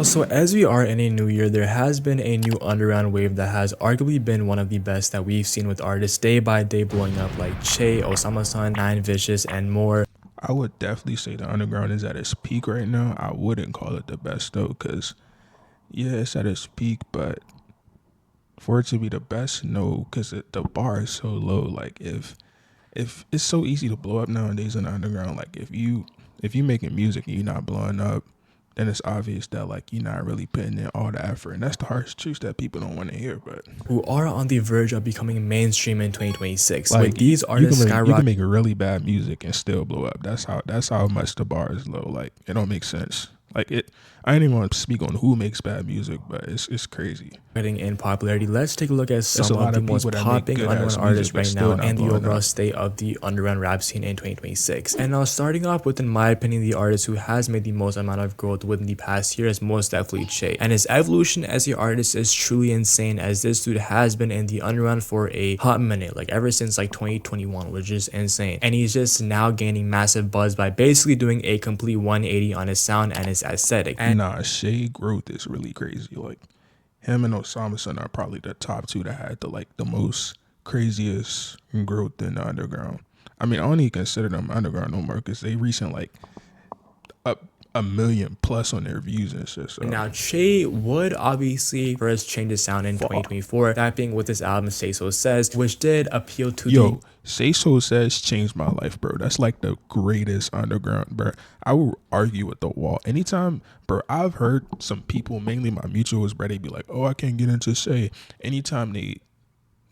Also, as we are in a new year, there has been a new underground wave that has arguably been one of the best that we've seen with artists day by day blowing up like Che, Osama-san, Nine Vicious, and more. I would definitely say the underground is at its peak right now. I wouldn't call it the best though, cause yeah, it's at its peak, but for it to be the best, no, cause the bar is so low. Like if it's so easy to blow up nowadays in the underground, like if you making music and you're not blowing up, then it's obvious that like you're not really putting in all the effort, and that's the harsh truth that people don't want to hear. But Who are on the verge of becoming mainstream in 2026. With like these artists you can skyrocketing make really bad music and still blow up. That's how much the bar is low. Like it don't make sense. Like it, I ain't even want to speak on who makes bad music, but it's crazy. in popularity, let's take a look at There's a some of lot the of most people that make popping good underground ass artists music but right still now not and the blowing overall up. state of the underground rap scene in 2026. And now starting off with, in my opinion, the artist who has made the most amount of growth within the past year is most definitely Che. And his evolution as an artist is truly insane, as this dude has been in the underground for a hot minute, like ever since like 2021, which is insane. And he's just now gaining massive buzz by basically doing a complete 180 on his sound and his aesthetic. And Nah, Shay growth is really crazy. Like him and Osama are probably the top two that had the most craziest growth in the underground. I mean, I don't even consider them underground no more because they recent like up a million plus on their views and shit. So now, Che would obviously first change his sound in 2024, that being with his album Say So Says, which did appeal to yo, the Say So Says changed my life, bro. That's like the greatest underground, bro. I will argue with the wall. Anytime, bro, I've heard some people, mainly my mutuals, bro, they be like, oh, I can't get into Shay. Anytime they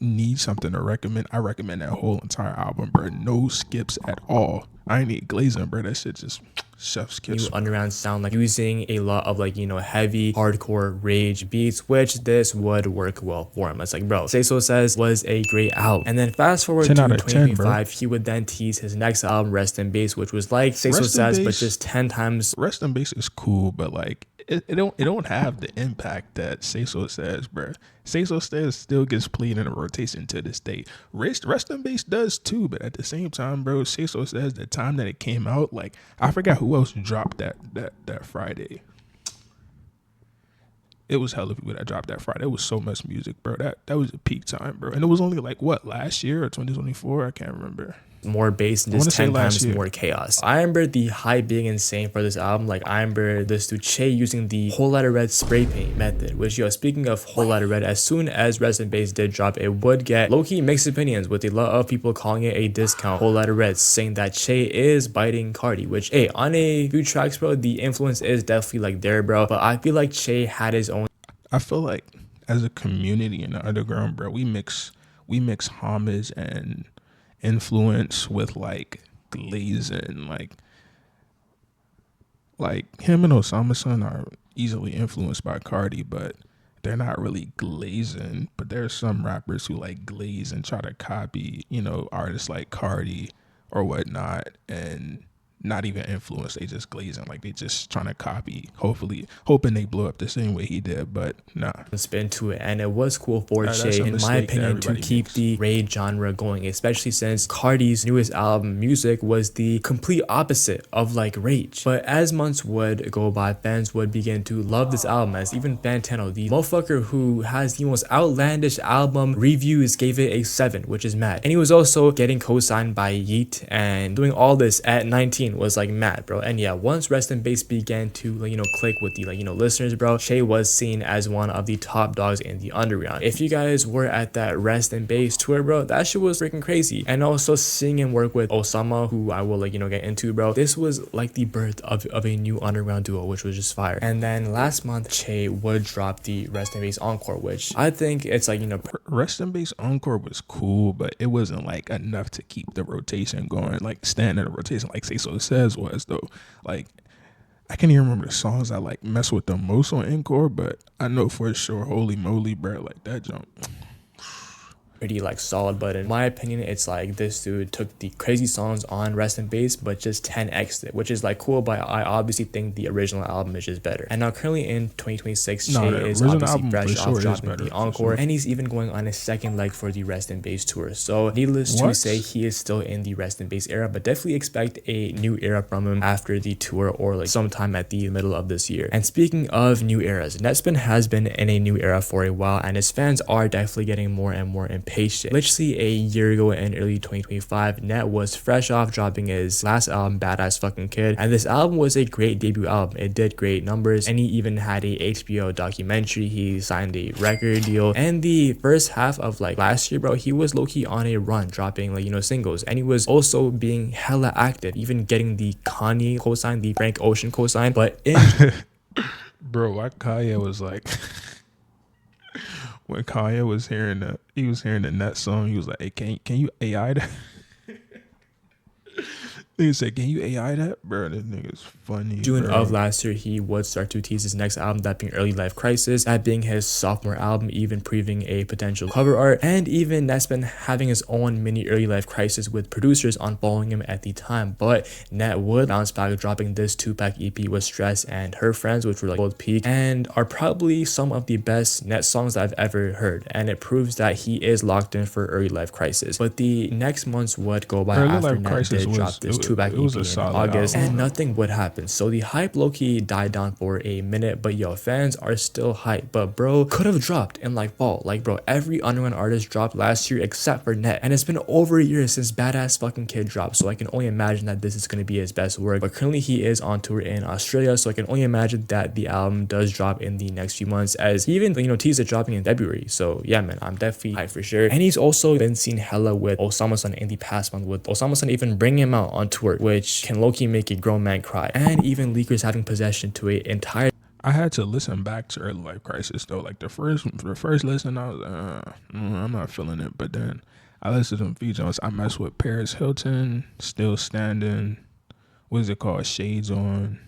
need something to recommend, I recommend that whole entire album, bro. No skips at all. I ain't need glazing, bro. That shit just chef's new kiss. underground sound, like using a lot of like, heavy hardcore rage beats, which this would work well for him. It's like, bro, Say So Says was a great album. And then fast forward to 10 out of 10, bro. 2025, he would then tease his next album, Rest in Bass, which was like Say So Rest in Says, but Bass. just 10 times. Rest in Bass is cool, but like it don't have the impact that Say So Says, bro. Say So Says still gets played in a rotation to this day. Rest in Bass does too, but at the same time, bro, Say So Says, the time that it came out, like I forgot who else dropped that Friday. It was hella people that dropped that Friday. It was so much music, bro. That was a peak time, bro. And it was only like what, last year or 2024? I can't remember. More bass and I want just to say 10 last times year. more chaos. I remember the hype being insane for this album. Like, I remember this dude Che using the Whole Lotta Red spray paint method, which, speaking of Whole Lotta Red, as soon as Rest in Bass did drop, it would get low-key mixed opinions, with a lot of people calling it a discount Whole Lotta Red, saying that Che is biting Cardi, which, hey, on a few tracks, bro, the influence is definitely like there, bro. But I feel like Che had his own. I feel like as a community in the underground, bro, we mix homage and influence with like glazing, like him and Osama are easily influenced by Cardi, but they're not really glazing. But there's some rappers who like glaze and try to copy, artists like Cardi or whatnot, and not even influence. They just glazing, like they just trying to copy. Hopefully, hoping they blow up the same way he did, but nah. Spin to it, and it was cool for That's Che, a in my mistake that opinion, to everybody keep makes. the rage genre going, especially since Cardi's newest album Music was the complete opposite of like rage. But as months would go by, fans would begin to love this album, as even Fantano, the motherfucker who has the most outlandish album reviews, gave it a 7, which is mad. And he was also getting co-signed by Yeet, and doing all this at 19 was like mad, bro. And yeah, once Rest in Bass began to click with the listeners, bro, Che was seen as one of the top dogs in the underground. If you guys were at that Rest in Bass tour, bro, that shit was freaking crazy. And also seeing him work with Osama, who I will get into, bro, this was like the birth of a new underground duo, which was just fire. And then last month, Che would drop the Rest in Bass Encore, which I think it's Rest in Bass Encore was cool, but it wasn't like enough to keep the rotation going, like standing in the rotation like Say So Says was though. Like I can't even remember the songs I like mess with the most on Encore, but I know for sure Holy Moly, bro, like that jump. pretty like solid, but in my opinion it's like this dude took the crazy songs on Rest in Bass but just 10x'd it, which is like cool, but I obviously think the original album is just better. And now currently in 2026, Che is obviously fresh off dropping the Encore, and he's even going on his second leg for the Rest in Bass tour. So needless to say, he is still in the Rest in Bass era, but definitely expect a new era from him after the tour or like sometime at the middle of this year. And speaking of new eras, Netspin has been in a new era for a while, and his fans are definitely getting more and more impatient. Literally a year ago in early 2025, Net was fresh off dropping his last album, Badass Fucking Kid, and this album was a great debut album. It did great numbers, and he even had a HBO documentary. He signed a record deal, and the first half of like last year, bro, he was low-key on a run, dropping like, you know, singles, and he was also being hella active, even getting the Kanye cosign, the Frank Ocean cosign. But in bro, why Kanye was like when Kanye was hearing the Net song, he was like, hey, can you AI that? He said, can you AI that? Bro, this nigga's funny. June of last year, he would start to tease his next album, that being Early Life Crisis, that being his sophomore album, even previewing a potential cover art, and even Netspin having his own mini Early Life Crisis with producers unfollowing him at the time. But Net would bounce back, dropping this 2-pack EP with Stress and Her Friends, which were like both peak and are probably some of the best Net songs I've ever heard, and it proves that he is locked in for Early Life Crisis. But the next months would go by after Net did drop this 2-pack EP in August, and nothing would happen. So the hype low-key died down for a minute, but yo, fans are still hyped. But bro, could have dropped in like fall. Like bro, every underground artist dropped last year except for Net, and it's been over a year since Badass Fucking Kid dropped, so I can only imagine that this is going to be his best work. But currently he is on tour in Australia, so I can only imagine that the album does drop in the next few months, as he even, you know, teased it dropping in February. So yeah, man, I'm definitely hyped for sure. And he's also been seen hella with Osama-san in the past month, with Osama-san even bringing him out on tour, which can low-key make a grown man cry, and even leakers having possession to an entire. I had to listen back to Early Life Crisis though. Like the first listen, I was I'm not feeling it. But then I listened to some features. I messed with Paris Hilton, Still Standing. What is it called? Shades On,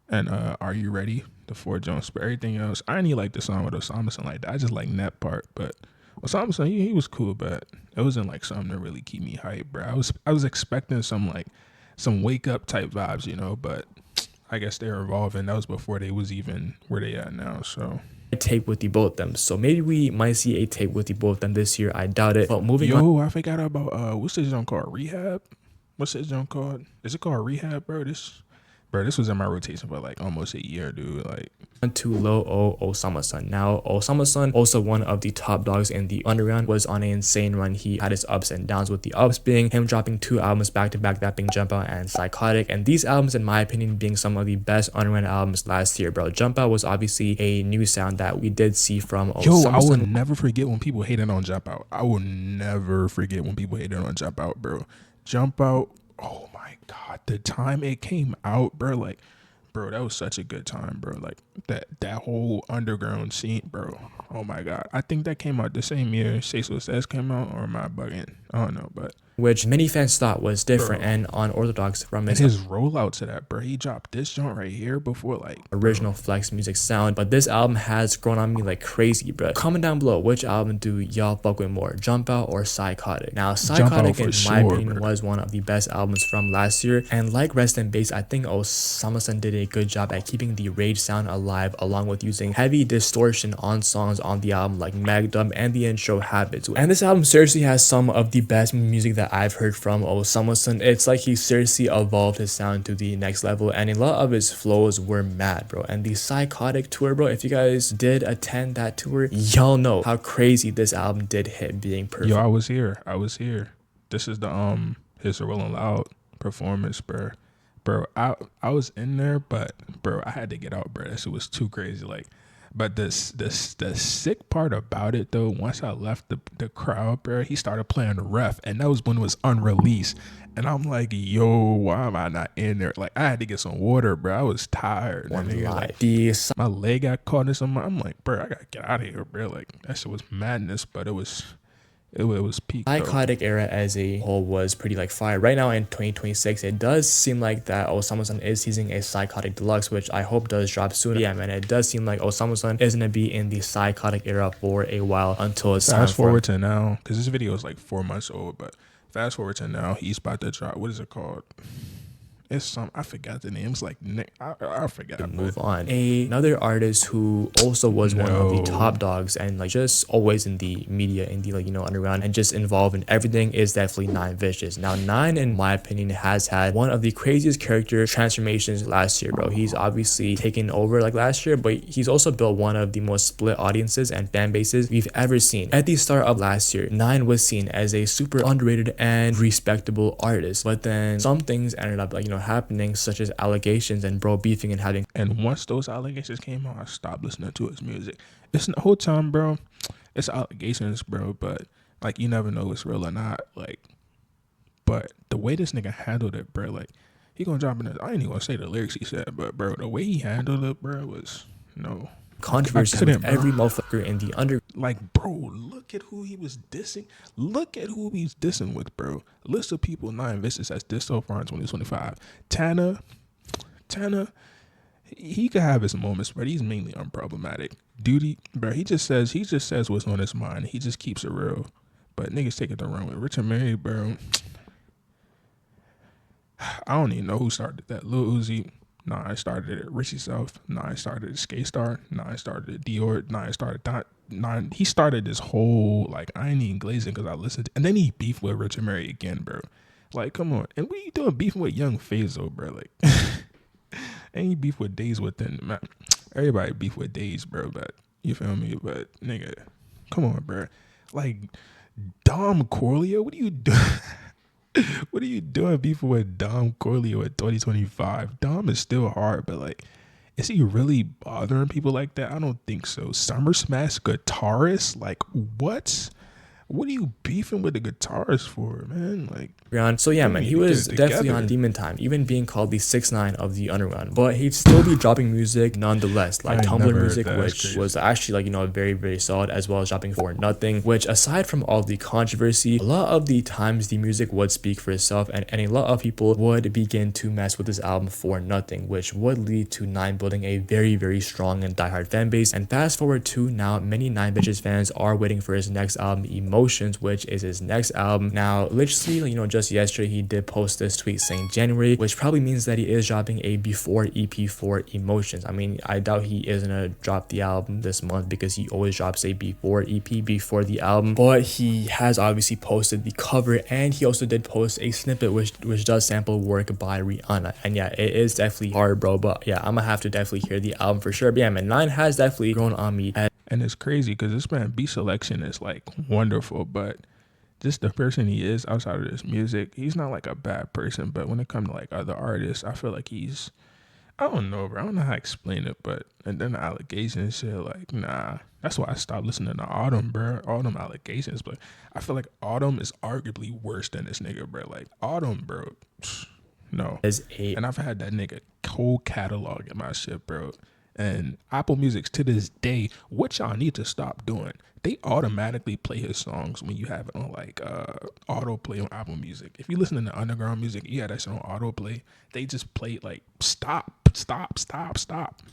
and Are You Ready? The 4 Jones. But everything else, I didn't like the song with Osama like that. I just like that part. But Osama he was cool, but it wasn't like something to really keep me hyped, bro. I was expecting some wake up type vibes, you know, but I guess they're evolving. That was before they was even where they at now. So tape with the both of them, so maybe we might see a tape with the both of them this year. I doubt it. But moving on, I forgot about what's this joint called? Rehab. What's this joint called? Is it called Rehab, bro? This was in my rotation for like almost a year, dude. Like to Lil O Osama-san. Now Osama-san, also one of the top dogs in the underground, was on an insane run. He had his ups and downs, with the ups being him dropping 2 albums back to back, that being Jump Out and Psychotic, and these albums in my opinion being some of the best underground albums last year, bro. Jump Out was obviously a new sound that we did see from Osama-san. I will never forget when people hated on Jump Out. I will never forget when people hated on Jump Out, bro. Jump Out, oh my god, the time it came out, bro, like, bro, that was such a good time, bro. Like that whole underground scene, bro. Oh my god, I think that came out the same year Say So Says came out, or am I bugging? I don't know, but which many fans thought was different, bro, and unorthodox from his rollout to that, bro. He dropped this joint right here before like original Flex music sound, but this album has grown on me like crazy, bro. Comment down below, which album do y'all fuck with more, Jump Out or Psychotic? Now Psychotic in my opinion was one of the best albums from last year, and like Rest in Bass, I think Osama-san did a good job at keeping the rage sound alive, along with using heavy distortion on songs on the album like Magdum and the intro Habits. And this album seriously has some of the best music that I've heard from Osama-san. It's like he seriously evolved his sound to the next level, and a lot of his flows were mad, bro. And the Psychotic tour, bro, if you guys did attend that tour, y'all know how crazy this album did hit, being perfect. Yo, I was here. This is the his Rolling Loud performance, bro. I was in there, but bro, I had to get out, bro. That shit was too crazy. Like, but the sick part about it though, once I left the crowd, bro, he started playing the ref, and that was when it was unreleased. And I'm like, yo, why am I not in there? Like, I had to get some water, bro. I was tired. Like, my leg got caught in something. I'm like, bro, I gotta get out of here, bro. Like, that shit was madness, but it was It was peak though. Psychotic era as a whole was pretty like fire. Right now in 2026, it does seem like that Osama-san is teasing a Psychotic Deluxe, which I hope does drop soon. Yeah, man, it does seem like Osama-san is gonna be in the Psychotic era for a while until it's time Fast forward to now, because this video is like 4 months old, but fast forward to now, he's about to drop, what is it called? It's some, I forgot the name. It's like Nick, I forgot. to move on. Another artist who also was one of the top dogs and like just always in the media, in the like, you know, underground and just involved in everything is definitely Nine Vicious. Now Nine, in my opinion, has had one of the craziest character transformations last year, bro. He's obviously taken over like last year, but he's also built one of the most split audiences and fan bases we've ever seen. At the start of last year, Nine was seen as a super underrated and respectable artist, but then some things ended up like, you know, happening, such as allegations and bro beefing and having. And once those allegations came out, I stopped listening to his music. It's the whole time, bro. It's allegations, bro, but like you never know if it's real or not. Like, but the way this nigga handled it, bro, like he gonna drop in. I ain't even gonna say the lyrics he said, but bro, the way he handled it, bro, was no. Controversy with every motherfucker in the under. Like, bro, look at who he was dissing. Look at who he's dissing with, bro. List of people Nine Vicious has dissed so far in 2025. Tana, he could have his moments, but he's mainly unproblematic. Duty, bro, he just says what's on his mind. He just keeps it real. But niggas take it the wrong way. Richard Mary, bro. I don't even know who started that. Lil Uzi. Nah, I started it. Richie Self. Nah, I started it. Skate Star. Nah, I started it. Dior. Nah, I started that. Nah, he started this whole, like, I ain't even glazing because I listened. And then he beefed with Richard Mary again, bro. Like, come on. And what are you doing beefing with Young Fazo, bro? Like, and he beef with Days Within. Man, everybody beef with Days, bro. But, you feel me? But, nigga, come on, bro. Like, Dom Corleo, what are you doing? What are you doing beefing with Dom Corleo in 2025? Dom is still hard, but like, is he really bothering people like that? I don't think so. Summer Smash guitarist? Like, what? What are you beefing with the guitarist for, man? Like, so yeah, man, he was definitely on Demon Time, even being called the 6ix9ine of the underground. But he'd still be dropping music nonetheless, like Tumblr music, which was actually like, you know, very, very solid, as well as dropping For Nothing, which aside from all the controversy, a lot of the times the music would speak for itself, and a lot of people would begin to mess with this album For Nothing, which would lead to Nine building a very, very strong and diehard fan base. And fast forward to now, many Nine Vicious fans are waiting for his next album, Emotions, which is his next album. Now, literally, you know, just yesterday he did post this tweet saying January, which probably means that he is dropping a before EP for Emotions. I mean, I doubt he is gonna drop the album this month because he always drops a before EP before the album, but he has obviously posted the cover, and he also did post a snippet which does sample work by Rihanna. And yeah, it is definitely hard, bro, but yeah, I'm gonna have to definitely hear the album for sure. But yeah, man, Nine has definitely grown on me. And it's crazy because this man beat selection is like wonderful, but just the person he is outside of this music, he's not like a bad person. But when it comes to like other artists, I feel like he's, I don't know, bro. I don't know how to explain it, but and then the allegations and shit, like, nah. That's why I stopped listening to Autumn, bro. All them allegations, but I feel like Autumn is arguably worse than this nigga, bro. Like Autumn, bro. No. And I've had that nigga whole catalog in my shit, bro. And Apple Music to this day, what y'all need to stop doing, they automatically play his songs when you have it on like autoplay on Apple Music. If you listen to underground music, you have that shit on autoplay. They just play it like stop.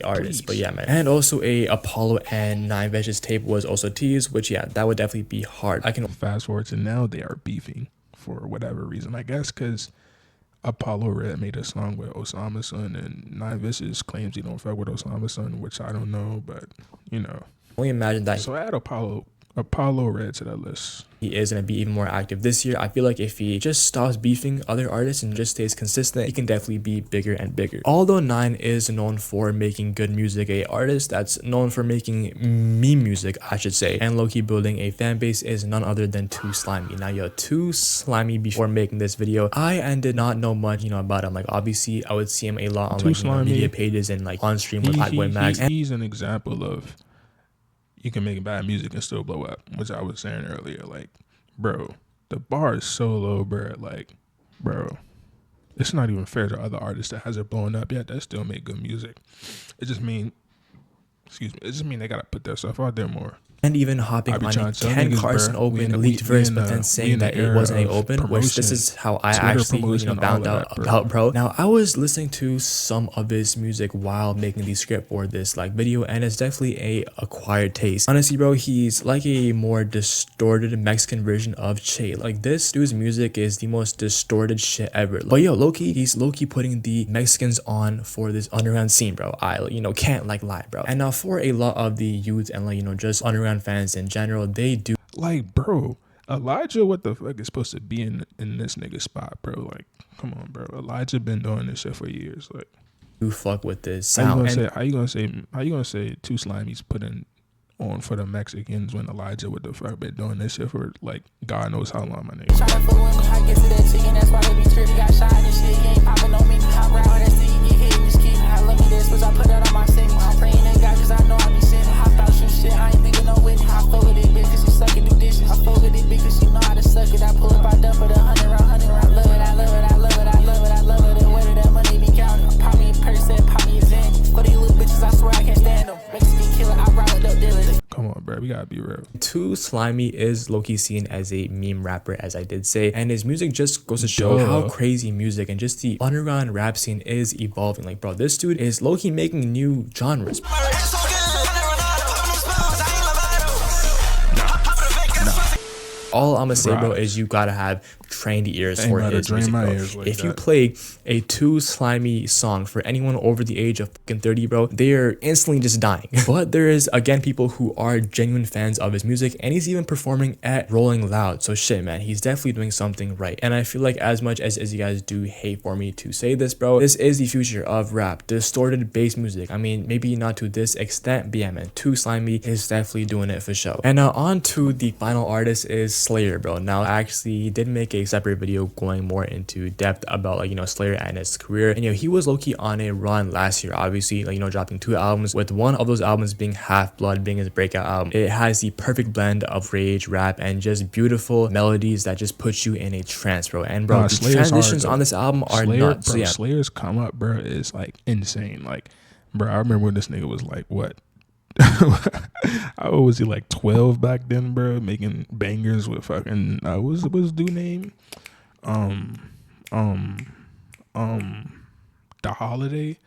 Artists, but yeah, man. And also a Apollo and Nine Vicious tape was also teased, which yeah, that would definitely be hard. I can fast forward to now, they are beefing for whatever reason, I guess, because Apollo Red made a song with Osama-san, and Nine Vicious claims he don't fuck with Osama-san, which I don't know, but you know. Only imagine that. So add Apollo Red to that list. He is going to be even more active this year. I feel like if he just stops beefing other artists and just stays consistent, he can definitely be bigger and bigger. Although Nine is known for making good music, a artist that's known for making meme music, I should say, and low-key building a fan base is none other than Too Slimy. Now, yo, Too Slimy, before making this video, I did not know much, you know, about him. Like, obviously, I would see him a lot on like, you know, media pages and like on stream with Hotboy Max. He's an example of you can make bad music and still blow up, which I was saying earlier. Like, bro, the bar is so low, bro. Like, bro, it's not even fair to other artists that hasn't blown up yet that still make good music. It just mean excuse me, it just mean they gotta put their stuff out there more. And even hopping I be on trying a to tell Ken niggas, Carson bruh, Open leaked verse, but then we saying in the that it era wasn't a of open, which this promotion, is how I Twitter actually, promotion, all found of out that, bro. about bro. Now, I was listening to some of his music while making the script for this like video, and it's definitely a acquired taste. Honestly, bro, he's like a more distorted Mexican version of Che. Like, this dude's music is the most distorted shit ever. But yo, low-key, he's low-key putting the Mexicans on for this underground scene, bro. I can't like lie, bro. And now for a lot of the youth and like just underground fans in general, they do Like, bro, Elijah, what the fuck is supposed to be in this nigga spot, bro? Like, come on, bro. Elijah been doing this shit for years. Like, fuck with this how sound. you gonna say Too Slimey's putting on for the Mexicans when Elijah, what the fuck, been doing this shit for like God knows how long, my nigga. Tryna fool with me, I get to that chicken, that's why they be tripping. Got shot and shit, you ain't popping on me. Hop around, that stick, you get hit, you just keep. I love me this, which I put that on my single. I'm praying to God, cause I know I be sinning. Hop out, shoot shit, I ain't thinking no with it. I fuck with it, bitch, cause she suck it, do dishes. I fuck with it, bitch, cause she know how to suck it. I pull up, I dump for the 100 round. I love it, I love it, I love it, I love it, I love it. The way that that money be counting. Pop me a percent, pop me a Xan. For these little bitches, I swear I can't stand them. Mexican killer, I ride with dope dealers. Come on, bro. We gotta be real. Too Slimy is low-key seen as a meme rapper, as I did say, and his music just goes to show how crazy music and just the underground rap scene is evolving. Like, bro, this dude is low-key making new genres. All I'm gonna say, bro, is you gotta have trained ears for his music, bro. If you play a Too Slimy song for anyone over the age of fucking 30, bro, they're instantly just dying. But there is, again, people who are genuine fans of his music, and he's even performing at Rolling Loud. So shit, man, he's definitely doing something right. And I feel like as much as you guys do hate for me to say this, bro, this is the future of rap. Distorted bass music. I mean, maybe not to this extent, but yeah, man, Too Slimy is definitely doing it for show. And now on to the final artist is Slayer, bro. Now, I actually did make a separate video going more into depth about like Slayer and his career, and he was low-key on a run last year, obviously, like dropping 2 albums, with one of those albums being Half Blood, being his breakout album. It has the perfect blend of rage, rap, and just beautiful melodies that just put you in a trance, bro. And bro, the transitions on this album are nuts. Bro, Slayer's come up, bro, is like insane. Like, bro, I remember when this nigga was like, what? How was he, like 12 back then, bro, making bangers with fucking what's his dude name? The Holiday,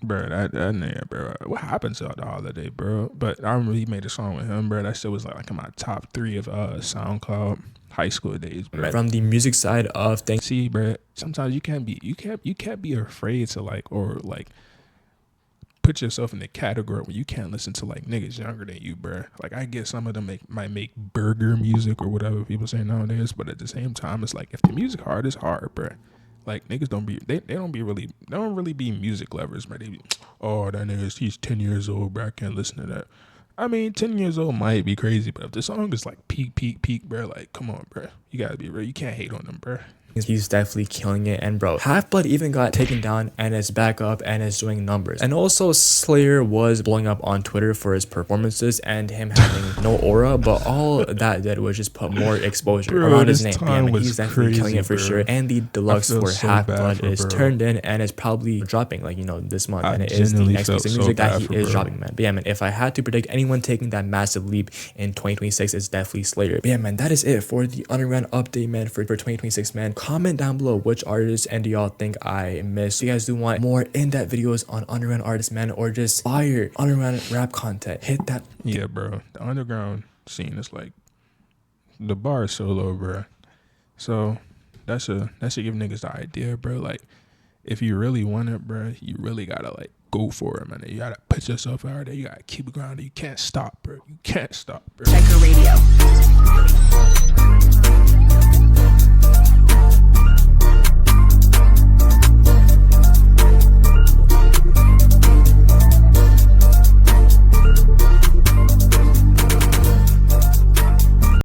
bro. That nigga, bro. What happened to The Holiday, bro? But I remember he made a song with him, bro. That shit was like in my top 3 of SoundCloud high school days, bro. From the music side of things, see, bro, sometimes you can't be afraid to like put yourself in the category where you can't listen to like niggas younger than you, bro. Like, I guess some of them might make burger music or whatever people say nowadays, but at the same time, it's like if the music hard, it's hard, bro. Like, niggas don't really be music lovers, bro. They be, oh, that nigga's, he's 10 years old, bro, I can't listen to that. I mean, 10 years old might be crazy, but if the song is like peak, bro, like, come on, bro. You gotta be real. You can't hate on them, bro. he's definitely killing it. And bro, Half Blood even got taken down and is back up and is doing numbers. And also, Slayer was blowing up on Twitter for his performances and him having no aura, but all that did was just put more exposure around his name. Yeah, man, he's definitely killing it for sure. And the deluxe for Half Blood is turned in and is probably dropping like this month, and it is the next piece of music that he is dropping, man. But yeah, man, if I had to predict anyone taking that massive leap in 2026, it's definitely Slayer. But yeah, man, that is it for the underground update, man, for 2026, man. Comment down below which artists and do y'all think I missed. If you guys do want more in-depth videos on underground artists, man, or just fire underground rap content, hit that. Yeah, bro, the underground scene is like, the bar is so low, bro. So that should give niggas the idea, bro. Like, if you really want it, bro, you really gotta like go for it, man. You gotta put yourself out there. You gotta keep it grounded. You can't stop, bro. You can't stop, bro. Checker Radio.